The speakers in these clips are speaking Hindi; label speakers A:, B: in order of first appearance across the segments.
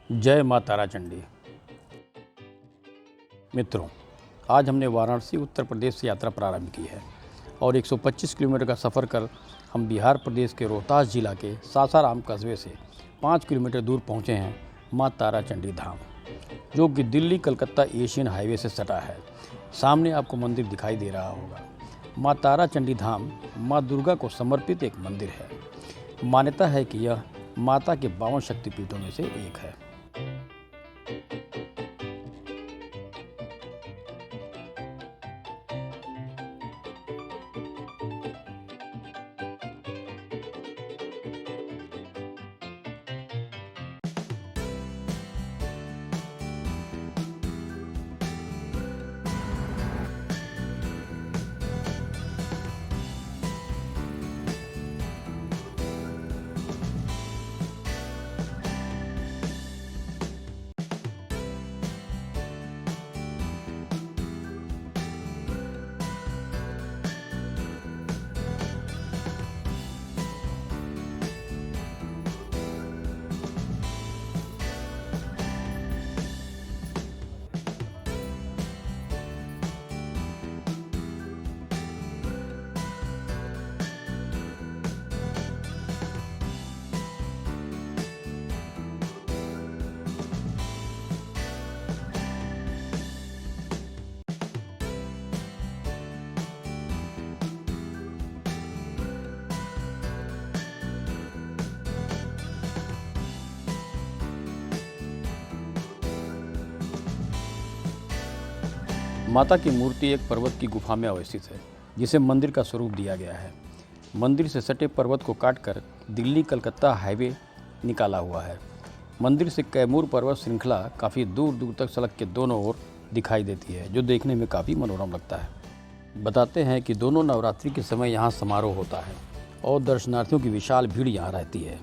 A: जय माँ तारा चंडी। मित्रों, आज हमने वाराणसी उत्तर प्रदेश से यात्रा प्रारंभ की है और 125 किलोमीटर का सफ़र कर हम बिहार प्रदेश के रोहतास जिला के सासाराम कस्बे से 5 किलोमीटर दूर पहुँचे हैं माँ तारा चंडी धाम, जो कि दिल्ली कलकत्ता एशियन हाईवे से सटा है। सामने आपको मंदिर दिखाई दे रहा होगा। माँ तारा चंडी धाम माँ दुर्गा को समर्पित एक मंदिर है। मान्यता है कि यह माता के 52 शक्तिपीठों में से एक है। माता की मूर्ति एक पर्वत की गुफा में अवस्थित है, जिसे मंदिर का स्वरूप दिया गया है। मंदिर से सटे पर्वत को काटकर दिल्ली कलकत्ता हाईवे निकाला हुआ है। मंदिर से कैमूर पर्वत श्रृंखला काफ़ी दूर दूर तक सड़क के दोनों ओर दिखाई देती है, जो देखने में काफ़ी मनोरम लगता है। बताते हैं कि दोनों नवरात्रि के समय यहाँ समारोह होता है और दर्शनार्थियों की विशाल भीड़ यहाँ रहती है।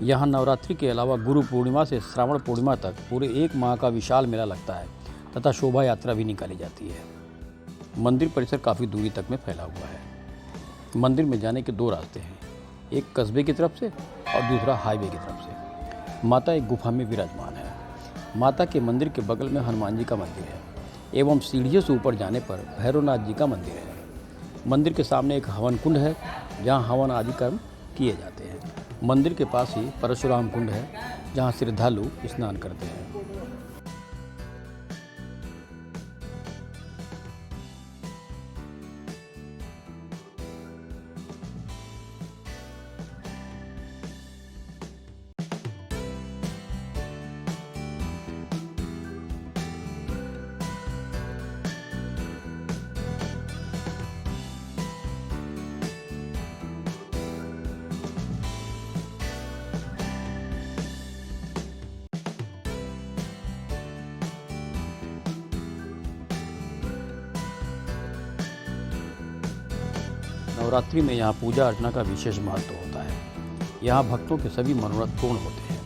A: यहाँ नवरात्रि के अलावा गुरु पूर्णिमा से श्रावण पूर्णिमा तक पूरे 1 माह का विशाल मेला लगता है तथा शोभा यात्रा भी निकाली जाती है। मंदिर परिसर काफ़ी दूरी तक में फैला हुआ है। मंदिर में जाने के 2 रास्ते हैं, एक कस्बे की तरफ से और दूसरा हाईवे की तरफ से। माता एक गुफा में विराजमान है। माता के मंदिर के बगल में हनुमान जी का मंदिर है एवं सीढ़ियों से ऊपर जाने पर भैरवनाथ जी का मंदिर है। मंदिर के सामने एक हवन कुंड है, जहाँ हवन आदि कर्म किए जाते हैं। मंदिर के पास ही परशुराम कुंड है, जहाँ श्रद्धालु स्नान करते हैं। नवरात्रि में यहाँ पूजा अर्चना का विशेष महत्व होता है। यहाँ भक्तों के सभी मनोरथ पूर्ण होते हैं।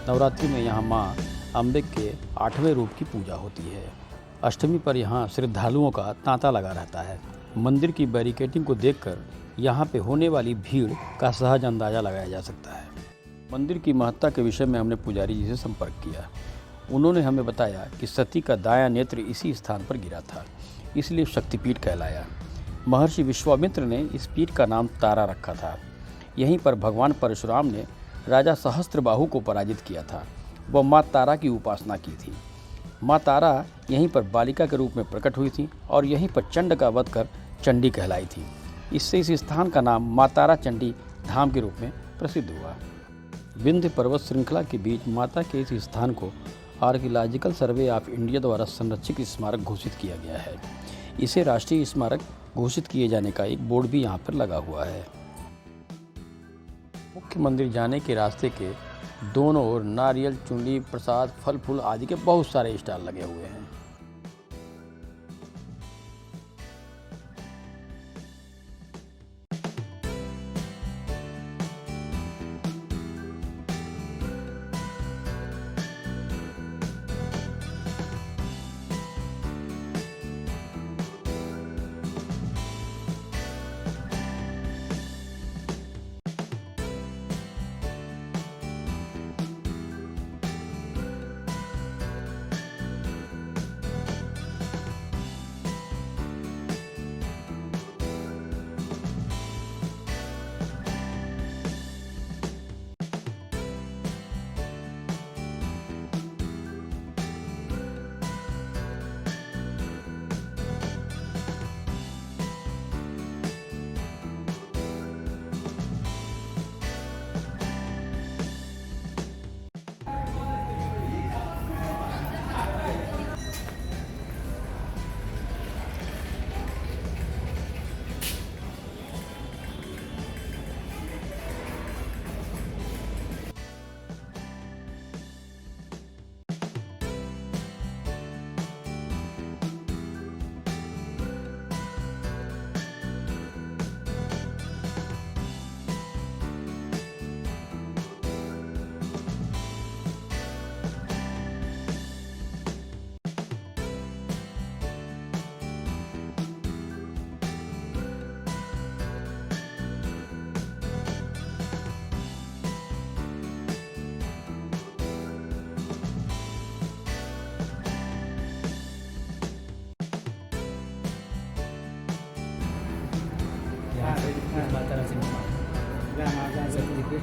A: नवरात्रि में यहाँ माँ अम्बे के 8वें रूप की पूजा होती है। अष्टमी पर यहाँ श्रद्धालुओं का तांता लगा रहता है। मंदिर की बैरिकेडिंग को देखकर यहाँ पे होने वाली भीड़ का सहज अंदाज़ा लगाया जा सकता है। मंदिर की महत्ता के विषय में हमने पुजारी जी से संपर्क किया। उन्होंने हमें बताया कि सती का दायां नेत्र इसी स्थान पर गिरा था, इसलिए शक्तिपीठ कहलाया। महर्षि विश्वामित्र ने इस पीठ का नाम तारा रखा था। यहीं पर भगवान परशुराम ने राजा सहस्त्रबाहु को पराजित किया था। वह माँ तारा की उपासना की थी। माँ तारा यहीं पर बालिका के रूप में प्रकट हुई थी और यहीं पर चंड का वध कर चंडी कहलाई थी। इससे इस स्थान का नाम माँ तारा चंडी धाम के रूप में प्रसिद्ध हुआ। विंध्य पर्वत श्रृंखला के बीच माता के इस स्थान को आर्कियोलॉजिकल सर्वे ऑफ इंडिया द्वारा संरक्षित स्मारक घोषित किया गया है। इसे राष्ट्रीय स्मारक घोषित किए जाने का एक बोर्ड भी यहाँ पर लगा हुआ है। मुख्य मंदिर जाने के रास्ते के दोनों ओर नारियल, चुनरी, प्रसाद, फल फूल आदि के बहुत सारे स्टॉल लगे हुए हैं।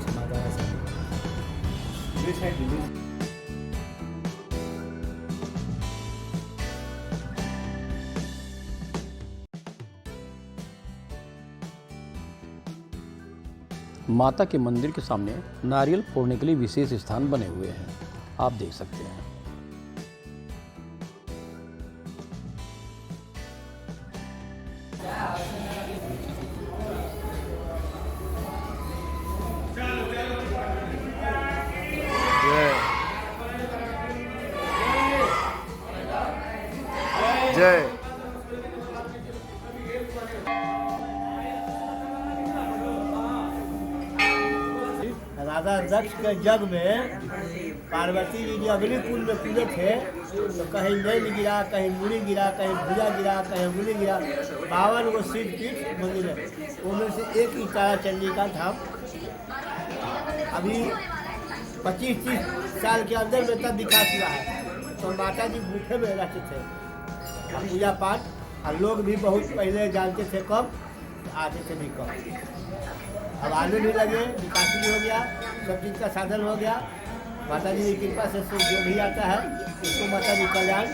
B: माता रानी।
A: माता के मंदिर के सामने नारियल फोड़ने के लिए विशेष स्थान बने हुए हैं, आप देख सकते हैं।
C: जय
B: राजा दक्ष के जग में पार्वती जी जो अग्नि कुंड में कूदे थे तो कहीं नैल गिरा, कहीं मुड़ी गिरा, कहीं भुजा गिरा, कहीं अंगुली गिरा। 52 गो सिद्ध पीठ मंदिर है, उनमें से एक ही तारा चंडी का धाम अभी 25-30 साल के अंदर में तब दिखा चुका है। तो माता जी गुफे में रहते थे, पूजा पाठ और लोग भी बहुत पहले जानते थे, कब आते थे भी कब। अब आने भी लगे, विकास भी हो गया, सब चीज़ का साधन हो गया। माता जी की कृपा से जो भी आता है उसको माता जी कल्याण